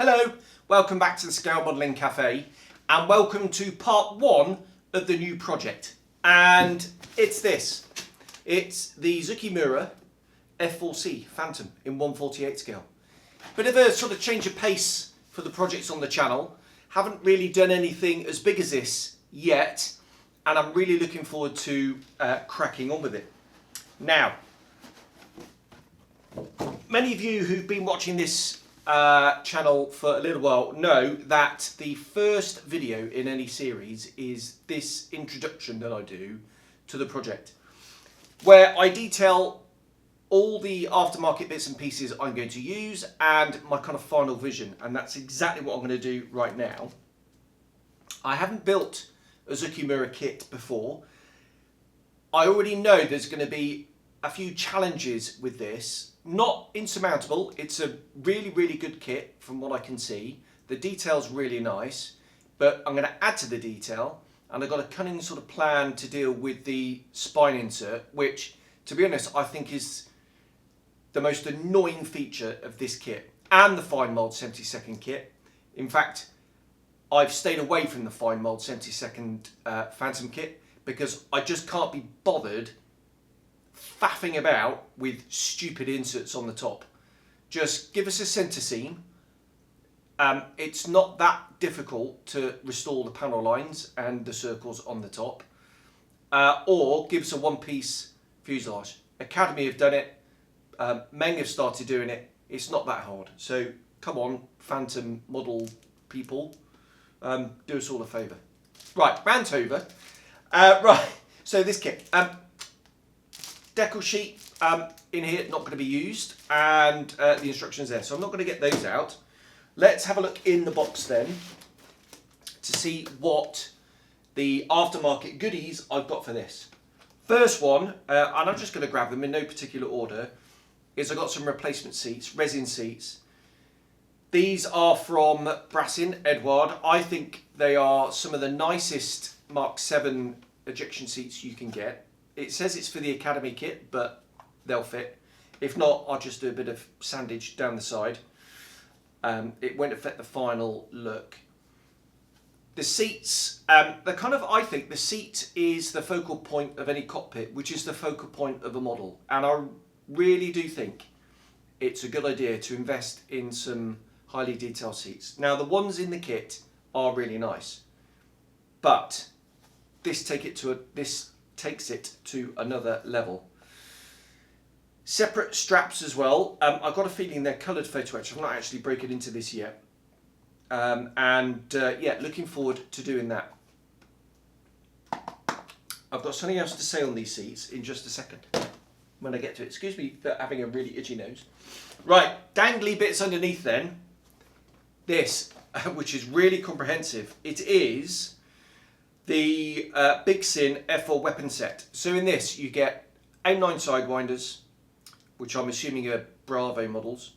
Hello, welcome back to the Scale Modelling Cafe and welcome to part one of the new project. And it's this, it's the Zokei Mura F-4C Phantom in 1/48 scale. Bit of a sort of change of pace for the projects on the channel. Haven't really done anything as big as this yet and I'm really looking forward to cracking on with it. Now, many of you who've been watching this channel for a little while know that the first video in any series is this introduction that I do to the project, where I detail all the aftermarket bits and pieces I'm going to use and my kind of final vision, and that's exactly what I'm going to do right now. I haven't built a Zokei Mura kit before. I already know there's going to be a few challenges with this. Not insurmountable. It's a really, really good kit from what I can see. The detail's really nice, but I'm going to add to the detail, and I've got a cunning sort of plan to deal with the spine insert, which, to be honest, I think is the most annoying feature of this kit and the fine mold 72nd kit. In fact, I've stayed away from the fine mold 72nd Phantom kit because I just can't be bothered faffing about with stupid inserts on the top. Just give us a centre seam. It's not that difficult to restore the panel lines and the circles on the top, or give us a one-piece fuselage. Academy have done it, Meng have started doing it. It's not that hard, so come on, Phantom model people, do us all a favour. Right, rant over. Right, so this kit. Decal sheet in here, not going to be used, and the instructions there, so I'm not going to get those out. Let's have a look in the box then to see what the aftermarket goodies I've got for this. First one, and I'm just going to grab them in no particular order, is I've got some replacement seats, resin seats. These are from Resin, Edward. I think they are some of the nicest Mark VII ejection seats you can get. It says it's for the Academy kit, but they'll fit. If not, I'll just do a bit of sandage down the side. It won't affect the final look. The seats, they're kind of, I think the seat is the focal point of any cockpit, which is the focal point of a model. And I really do think it's a good idea to invest in some highly detailed seats. Now, the ones in the kit are really nice, but this takes it to another level. Separate straps as well. I've got a feeling they're coloured photo etch. I've not actually broken into this yet. Yeah, looking forward to doing that. I've got something else to say on these seats in just a second when I get to it. Excuse me for having a really itchy nose. Right, dangly bits underneath then. This, which is really comprehensive. It is the Big Sin F4 weapon set. So in this you get AIM-9 sidewinders, which I'm assuming are Bravo models.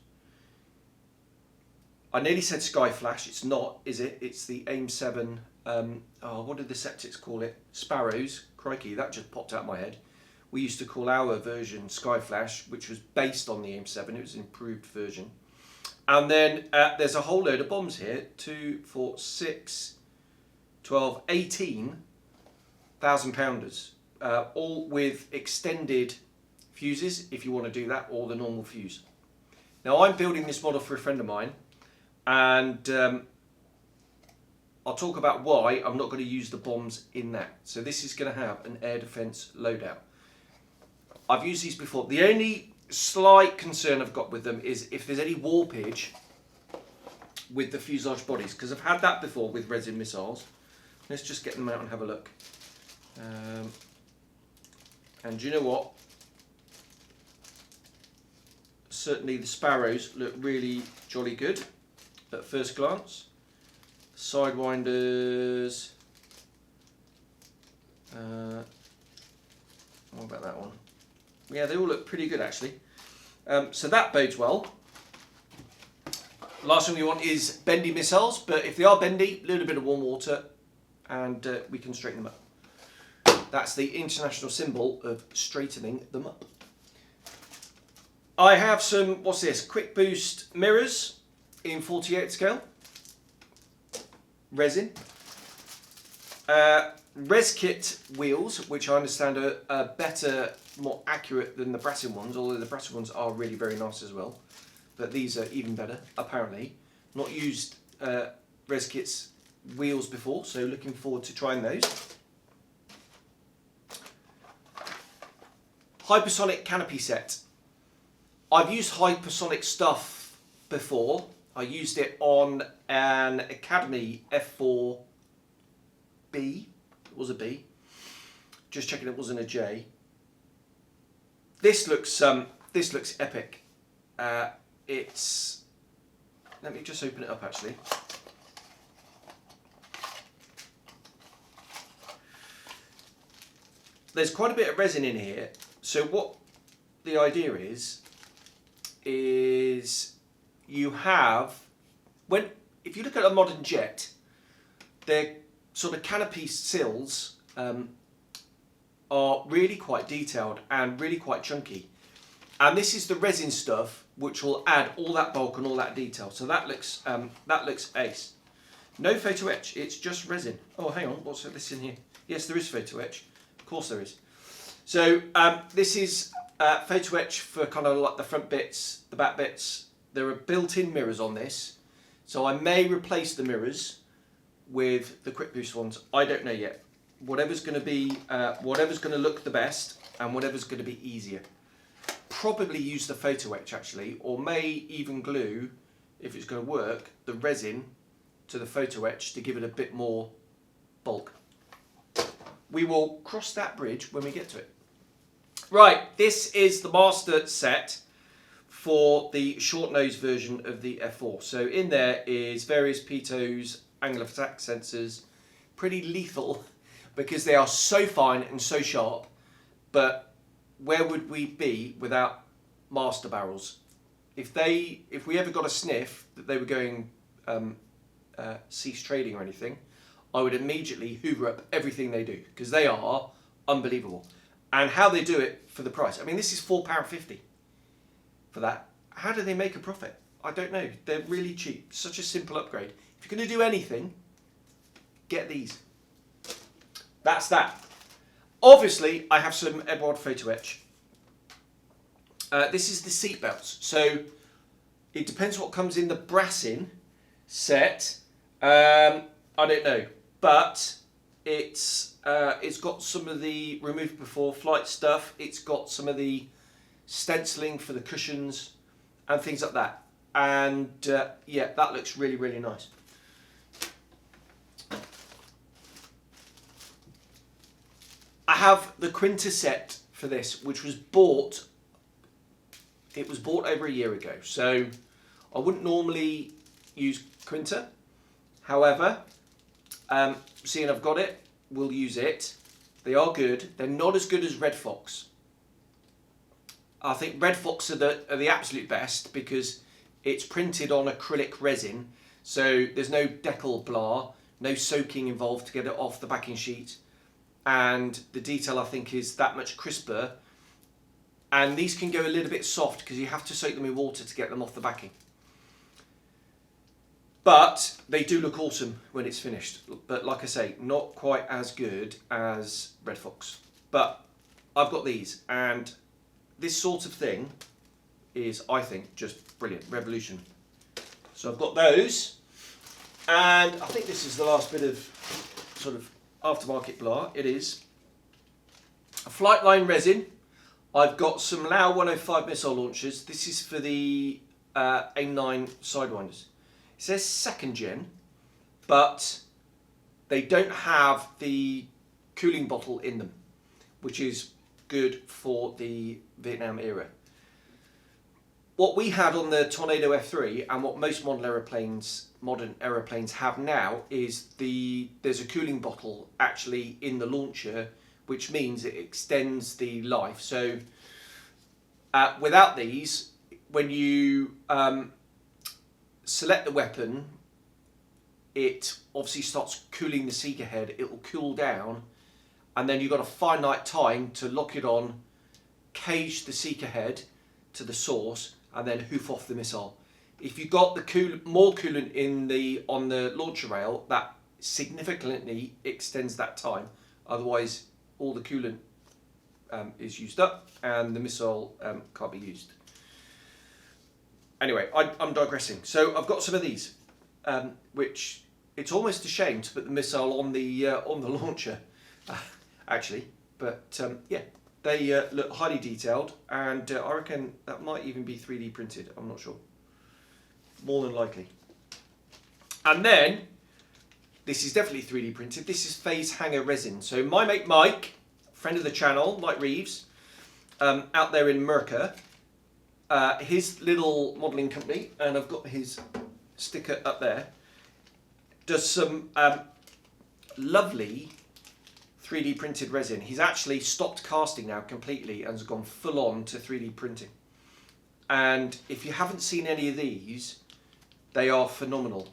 I nearly said Sky Flash, it's not, is it? It's the AIM-7, what did the Septics call it? Sparrows. Crikey, that just popped out of my head. We used to call our version Sky Flash, which was based on the AIM-7, it was an improved version. And then there's a whole load of bombs here, 2, 4, 6, 12, 18 1,000-pounders, all with extended fuses if you want to do that, or the normal fuse. Now I'm building this model for a friend of mine, and I'll talk about why I'm not going to use the bombs in that. So this is going to have an air defence loadout. I've used these before. The only slight concern I've got with them is if there's any warpage with the fuselage bodies, because I've had that before with Resin missiles. Let's just get them out and have a look. And do you know what? Certainly the Sparrows look really jolly good at first glance. Sidewinders. What about that one? Yeah, they all look pretty good actually. So that bodes well. Last thing we want is bendy missiles, but if they are bendy, a little bit of warm water and we can straighten them up. That's the international symbol of straightening them up. I have some, what's this, quick boost mirrors. in 48 scale. Resin. Kit wheels, which I understand are better, more accurate than the Resin ones, although the Resin ones are really very nice as well. But these are even better, apparently. Not used Kit's wheels before, so looking forward to trying those. Hypersonic canopy set. I've used hypersonic stuff before. I used it on an Academy F-4C. It was a B. Just checking it wasn't a J. This looks epic. It's. Let me just open it up actually. There's quite a bit of resin in here. So what the idea is you have if you look at a modern jet, their sort of canopy sills are really quite detailed and really quite chunky, and this is the resin stuff which will add all that bulk and all that detail. So that looks ace. No photo etch, it's just resin. Oh, hang on, what's this in here? Yes, there is photo etch. Of course there is. So this is photo etch for kind of like the front bits, the back bits. There are built-in mirrors on this, so I may replace the mirrors with the quick boost ones. I don't know yet. Whatever's going to look the best and whatever's going to be easier. Probably use the photo etch actually, or may even glue, if it's going to work, the resin to the photo etch to give it a bit more bulk. We will cross that bridge when we get to it. Right, this is the master set for the short nose version of the F4. So in there is various pitos, angle of attack sensors, pretty lethal because they are so fine and so sharp, but where would we be without master barrels? If we ever got a sniff that they were going cease trading or anything, I would immediately hoover up everything they do because they are unbelievable. And how they do it for the price. I mean, this is £4.50 for that. How do they make a profit? I don't know. They're really cheap. Such a simple upgrade. If you're going to do anything, get these. That's that. Obviously, I have some Edward photo etch. This is the seat belts. So it depends what comes in the Resin set. I don't know, but it's got some of the removed before flight stuff. It's got some of the stenciling for the cushions and things like that. And yeah, that looks really, really nice. I have the Quinta set for this, which was bought. It was bought over a year ago, so I wouldn't normally use Quinta. However, seeing I've got it, we'll use it. They are good. They're not as good as Red Fox. I think Red Fox are the absolute best because it's printed on acrylic resin, so there's no decal blah, no soaking involved to get it off the backing sheet, and the detail I think is that much crisper. And these can go a little bit soft because you have to soak them in water to get them off the backing. But they do look awesome when it's finished. But like I say, not quite as good as Red Fox. But I've got these, and this sort of thing is, I think, just brilliant. Revolution. So I've got those, and I think this is the last bit of sort of aftermarket blah. It is a Flightline resin. I've got some Lao 105 missile launchers. This is for the AIM-9 Sidewinders. It says second gen, but they don't have the cooling bottle in them, which is good for the Vietnam era. What we had on the Tornado F3 and what most modern aeroplanes have now is there's a cooling bottle actually in the launcher, which means it extends the life. So without these, when you select the weapon, it obviously starts cooling the seeker head. It will cool down, and then you've got a finite time to lock it on, cage the seeker head to the source, and then hoof off the missile. If you got the more coolant on the launcher rail, that significantly extends that time. Otherwise, all the coolant is used up and the missile can't be used. Anyway, I'm digressing. So I've got some of these, which it's almost a shame to put the missile on the launcher, actually. But yeah, they look highly detailed, and I reckon that might even be 3D printed. I'm not sure. More than likely. And then, this is definitely 3D printed. This is phase hanger resin. So my mate Mike, friend of the channel, Mike Reeves, out there in Merca, his little modelling company, and I've got his sticker up there, does some lovely 3D printed resin. He's actually stopped casting now completely and has gone full on to 3D printing. And if you haven't seen any of these, they are phenomenal.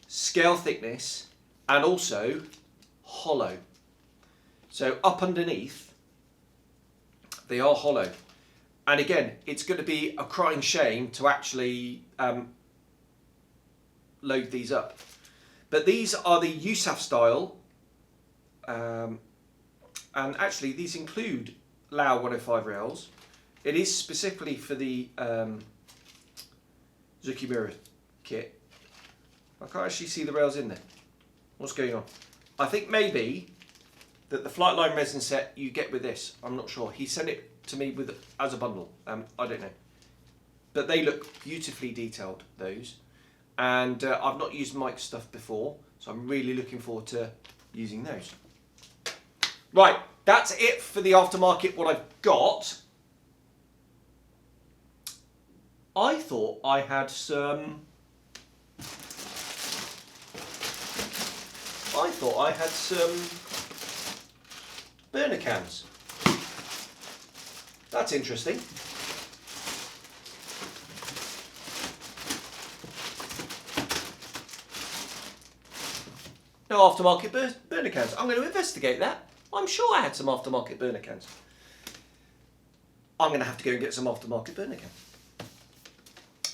Scale thickness and also hollow. So up underneath, they are hollow. And again, it's going to be a crying shame to actually load these up. But these are the USAF style. And actually, these include Lao 105 rails. It is specifically for the Zokei Mura kit. I can't actually see the rails in there. What's going on? I think maybe that the Flightline resin set you get with this. I'm not sure. He sent it to me as a bundle. I don't know. But they look beautifully detailed, those. And I've not used Mike's stuff before, so I'm really looking forward to using those. Right, that's it for the aftermarket, what I've got. I thought I had some... burner cans. That's interesting. No aftermarket burner cans. I'm going to investigate that. I'm sure I had some aftermarket burner cans. I'm going to have to go and get some aftermarket burner cans.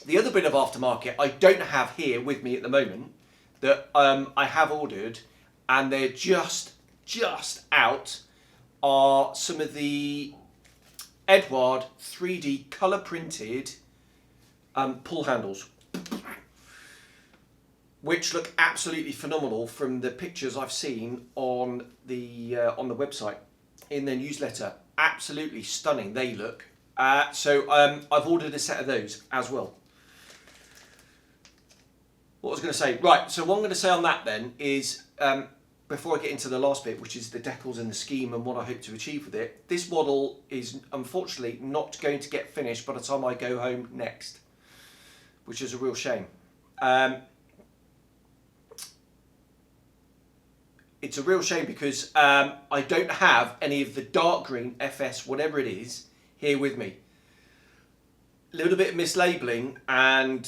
The other bit of aftermarket I don't have here with me at the moment that I have ordered, and they're just out, are some of the Edward 3D colour printed pull handles, which look absolutely phenomenal from the pictures I've seen on the website in their newsletter. Absolutely stunning they look. So I've ordered a set of those as well. What I was going to say, right, so what I'm going to say on that then is, before I get into the last bit, which is the decals and the scheme and what I hope to achieve with it, this model is unfortunately not going to get finished by the time I go home next, which is a real shame. It's a real shame because I don't have any of the dark green FS, whatever it is, here with me. A little bit of mislabeling and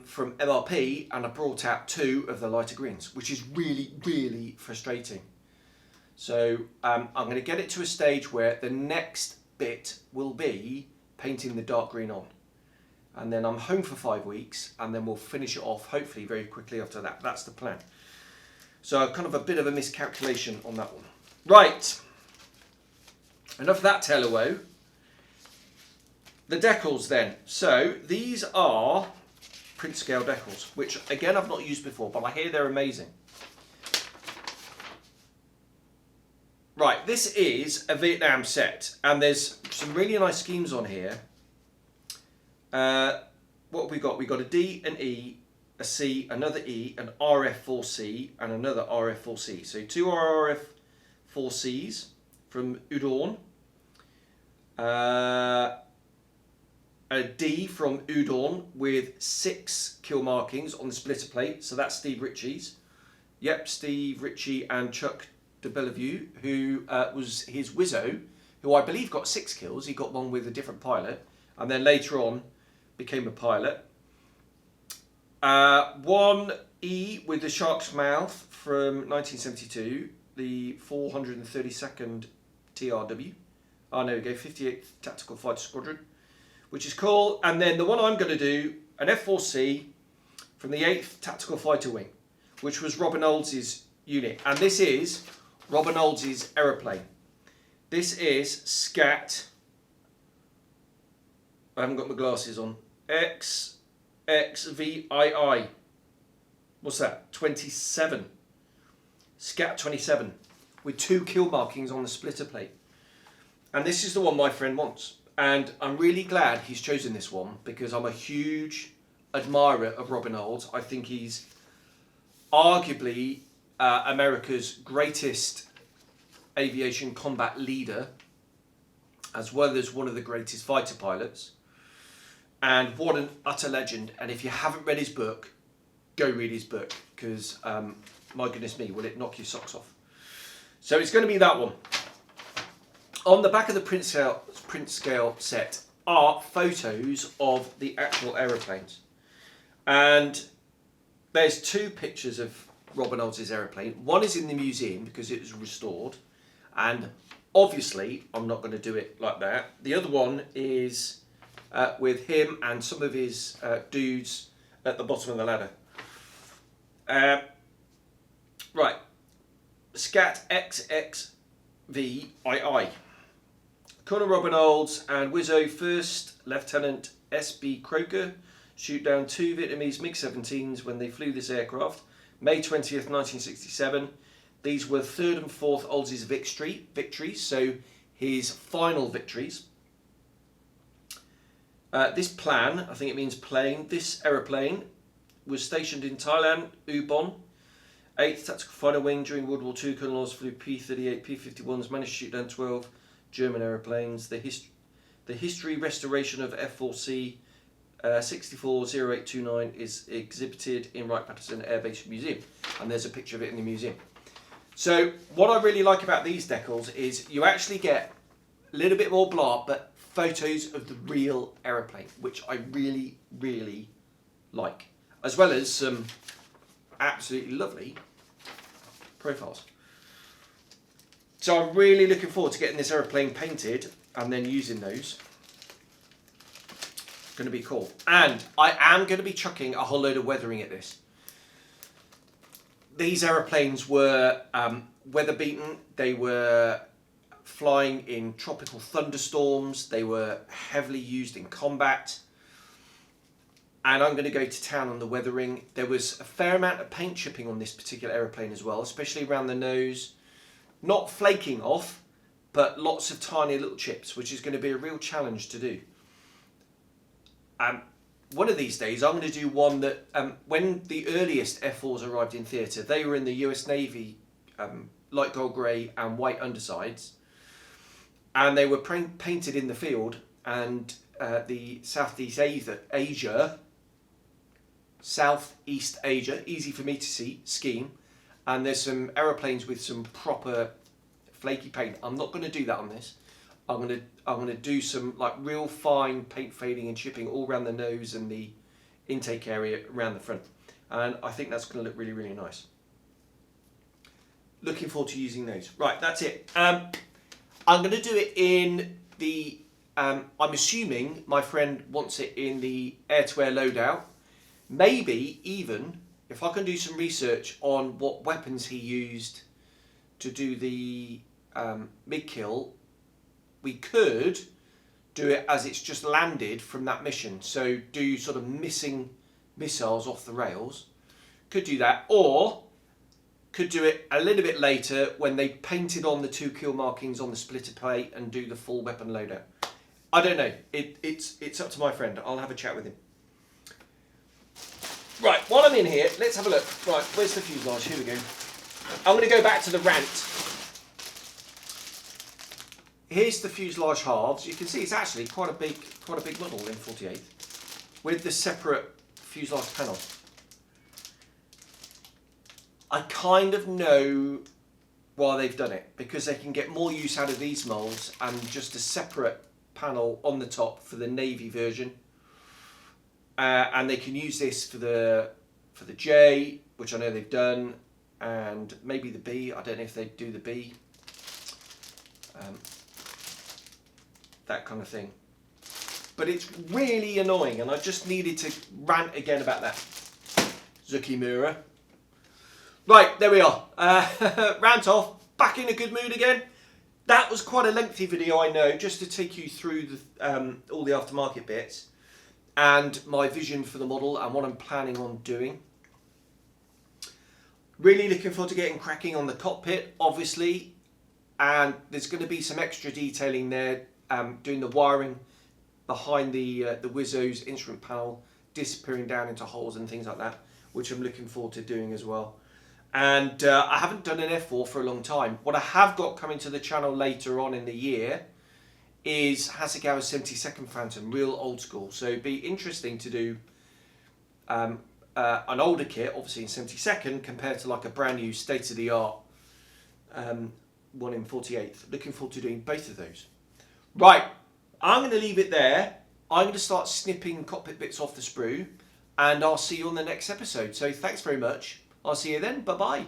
from MRP, and I brought out 2 of the lighter greens, which is really frustrating. So I'm going to get it to a stage where the next bit will be painting the dark green on, and then I'm home for 5 weeks, and then we'll finish it off hopefully very quickly after that. That's the plan. So kind of a bit of a miscalculation on that one. Right, enough of that tell-a-woe. The decals then. So these are print scale decals, which again I've not used before, but I hear they're amazing. Right, this is a Vietnam set, and there's some really nice schemes on here. What have we got? We got a D, an E, a C, another E, an RF-4C, and another RF-4C. So 2 RF-4Cs from Udon. A D from Udon with 6 kill markings on the splitter plate. So that's Steve Ritchie's. Yep, Steve Ritchie and Chuck de Bellevue, who was his Wizzo, who I believe got 6 kills. He got one with a different pilot, and then later on became a pilot. 1 E with the Shark's Mouth from 1972, the 432nd TRW. Oh, there we go, 58th Tactical Fighter Squadron, which is cool. And then the one I'm going to do an F-4C from the 8th Tactical Fighter Wing, which was Robin Olds' unit. And this is Robin Olds' aeroplane. This is SCAT, I haven't got my glasses on, XXVII. What's that? 27. SCAT 27 with 2 kill markings on the splitter plate. And this is the one my friend wants. And I'm really glad he's chosen this one because I'm a huge admirer of Robin Olds. I think he's arguably America's greatest aviation combat leader, as well as one of the greatest fighter pilots. And what an utter legend. And if you haven't read his book, go read his book, because my goodness me, will it knock your socks off. So it's going to be that one. On the back of the print scale set are photos of the actual aeroplanes. And there's 2 pictures of Robin Olds' aeroplane. One is in the museum because it was restored. And obviously, I'm not going to do it like that. The other one is with him and some of his dudes at the bottom of the ladder. Right, SCAT XXVII. Colonel Robin Olds and Wizzo First Lieutenant S.B. Croker shoot down 2 Vietnamese MiG-17s when they flew this aircraft, May 20th, 1967. These were 3rd and 4th Olds' victories, so his final victories. This plan, I think it means plane, this aeroplane was stationed in Thailand, Ubon, 8th Tactical Fighter Wing during World War II. Colonel Olds flew P-38, P-51s, managed to shoot down 12 German aeroplanes. The history restoration of F-4C 640829 is exhibited in Wright-Patterson Air Base Museum, and there's a picture of it in the museum. So what I really like about these decals is you actually get a little bit more blah, but photos of the real aeroplane, which I really, really like, as well as some absolutely lovely profiles. So I'm really looking forward to getting this aeroplane painted and then using those. It's going to be cool. And I am going to be chucking a whole load of weathering at this. These aeroplanes were weather beaten. They were flying in tropical thunderstorms. They were heavily used in combat. And I'm going to go to town on the weathering. There was a fair amount of paint chipping on this particular aeroplane as well, especially around the nose. Not flaking off, but lots of tiny little chips, which is going to be a real challenge to do. One of these days, I'm going to do one that, when the earliest F4s arrived in theatre, they were in the US Navy light gold grey and white undersides, and they were painted in the field, and the Southeast Asia, easy for me to see, scheme, and there's some aeroplanes with some proper flaky paint. I'm not going to do that on this. I'm going to do some like real fine paint fading and chipping all around the nose and the intake area around the front, and I think that's going to look really, really nice. Looking forward to using those. Right, that's it. I'm going to do it in the. I'm assuming my friend wants it in the air-to-air loadout. Maybe even if I can do some research on what weapons he used to do the mid-kill, we could do it as it's just landed from that mission. So do sort of missing missiles off the rails. Could do that, or could do it a little bit later when they painted on the 2 kill markings on the splitter plate and do the full weapon loadout. I don't know. It's up to my friend. I'll have a chat with him. Right, while I'm in here, let's have a look. Right, where's the fuselage? Here we go. I'm going to go back to the rant. Here's the fuselage halves. You can see it's actually quite a big model in 48 with the separate fuselage panel. I kind of know why they've done it, because they can get more use out of these molds and just a separate panel on the top for the Navy version. And they can use this for the J, which I know they've done, and maybe the B. I don't know if they do the B. That kind of thing. but it's really annoying, and I just needed to rant again about that. Zokei Mura. Right, there we are. Rant off. Back in a good mood again. That was quite a lengthy video, I know, just to take you through the, all the aftermarket bits and my vision for the model and what I'm planning on doing. Really looking forward to getting cracking on the cockpit, obviously, and there's going to be some extra detailing there, doing the wiring behind the Wizzo's instrument panel, disappearing down into holes and things like that, which I'm looking forward to doing as well. And I haven't done an F4 for a long time. What I have got coming to the channel later on in the year is Hasegawa's 72nd Phantom, real old school. So it'd be interesting to do an older kit, obviously in 72nd, compared to like a brand new state-of-the-art one in 48th. Looking forward to doing both of those. Right, I'm going to leave it there. I'm going to start snipping cockpit bits off the sprue, and I'll see you on the next episode. So thanks very much. I'll see you then. Bye-bye.